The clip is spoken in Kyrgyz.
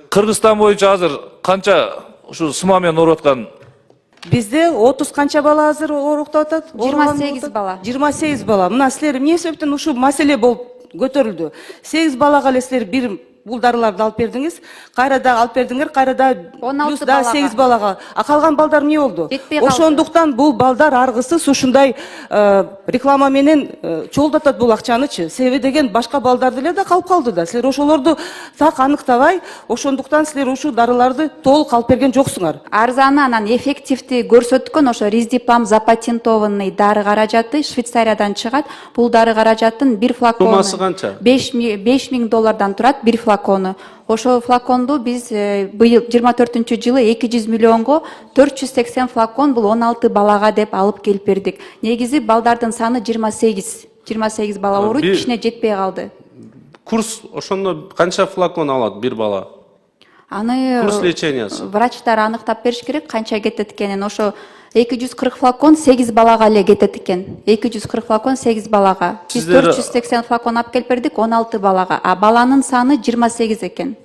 Кыргызстан боюнча азыр канча ушу сыма менен ооруп аткан? Бизде 30 канча бала азыр ооруктап атат? 28 бала. 28 бала. Мына силер эмне себептен ушул маселе болуп көтөрүлдү? 8 балага эле силер бир бул дарыларды алып бердиңиз, кайра да алып бердиңер, кайра да 16 плюс да балага. 8 балага. А калган балдар эмне болду? Жетпей калды. Ошондуктан бул балдар аргысыз ушундай реклама менен чогулдатат бул акчанычы. Себеби деген башка балдар деле да калып калды да. Силер ошолорду так аныктабай, ошондуктан силер ушул дарыларды толук алып берген жоксуңар. Арзаны анан эффективди көрсөткөн ошо Риздипам запатентованный дары каражаты Швейцариядан чыгат. Бул дары каражаттын бир флакону Суммасы канча? 5000 доллардан турат бир флакону. Ошол флаконду биз быйыл 24-жылы 200 миллионго 480 флакон бул 16 балага деп алып келип бердик. Негизи балдардын саны 28 бала ооруйт, кичине жетпей калды. Курс ошондо канча флакон алат бир бала? Аны Курс лечениясы. врачтар аныктап бериш керек канча кетет экенин. Ошо 240 флакон 8 балага эле кетет экен. 240 флакон 8 балага. Биз 480 флакон алып келип бердик 16 балага. А баланын саны 28 экен.